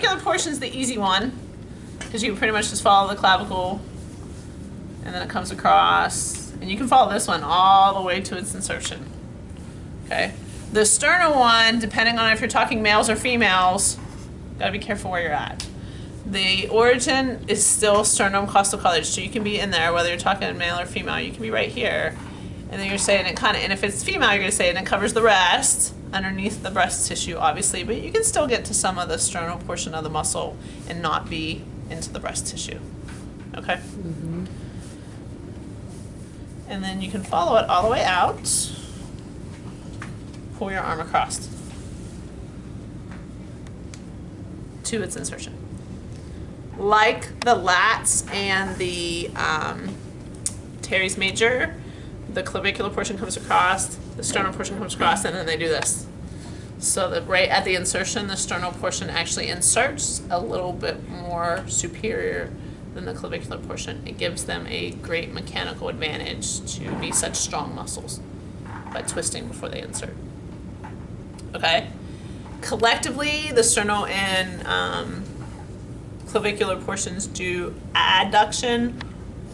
clavicular portion is the easy one because you pretty much just follow the clavicle and then it comes across. And you can follow this one all the way to its insertion. Okay. The sternal one, depending on if you're talking males or females, gotta be careful where you're at. The origin is still sternum costal cartilage, so you can be in there, whether you're talking male or female, you can be right here. And then you're saying it kind of, and if it's female, you're gonna say it covers the rest, underneath the breast tissue, obviously, but you can still get to some of the sternal portion of the muscle and not be into the breast tissue, okay? Mm-hmm. And then you can follow it all the way out, pull your arm across to its insertion. Like the lats and the teres major, the clavicular portion comes across, the sternal portion comes across, and then they do this. So that right at the insertion, the sternal portion actually inserts a little bit more superior than the clavicular portion. It gives them a great mechanical advantage to be such strong muscles by twisting before they insert. Okay? Collectively, the sternal and clavicular portions do adduction,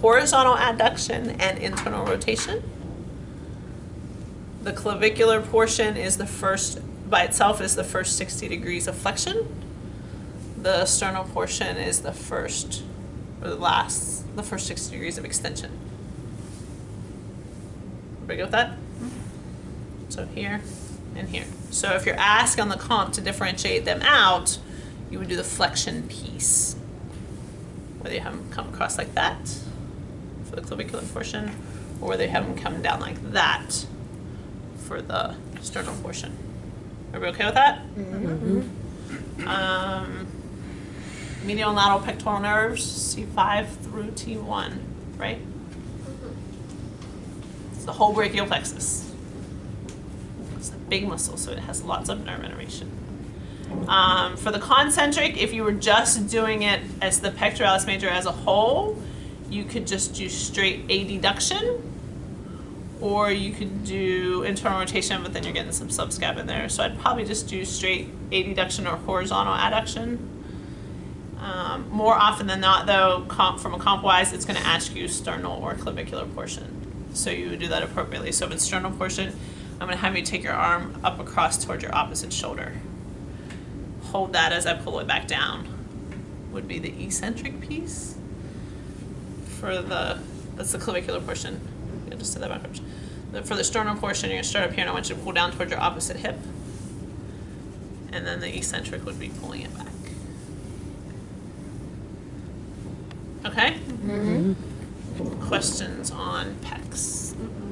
horizontal adduction, and internal rotation. The clavicular portion is the first, by itself, is the first 60 degrees of flexion. The sternal portion is the first, or the first 60 degrees of extension. Everybody good with that? So here and here. So if you're asked on the comp to differentiate them out, you would do the flexion piece, whether you have them come across like that for the clavicular portion, or whether you have them come down like that for the sternal portion. Are we okay with that? Mm-hmm. Medial and lateral pectoral nerves, C5 through T1, right? It's the whole brachial plexus. It's a big muscle, so it has lots of nerve innervation. For the concentric, if you were just doing it as the pectoralis major as a whole, you could just do straight adduction, or you could do internal rotation, but then you're getting some subscap in there. So I'd probably just do straight adduction or horizontal adduction. More often than not, though, from a comp-wise, it's going to ask you sternal or clavicular portion. So you would do that appropriately. So if it's sternal portion, I'm going to have you take your arm up across towards your opposite shoulder. Hold that as I pull it back down. Would be the eccentric piece. That's the clavicular portion. I just said that backwards. For the sternal portion, you're going to start up here, and I want you to pull down towards your opposite hip. And then the eccentric would be pulling it back. Okay? Mm-hmm. Questions on pecs? Mm-hmm.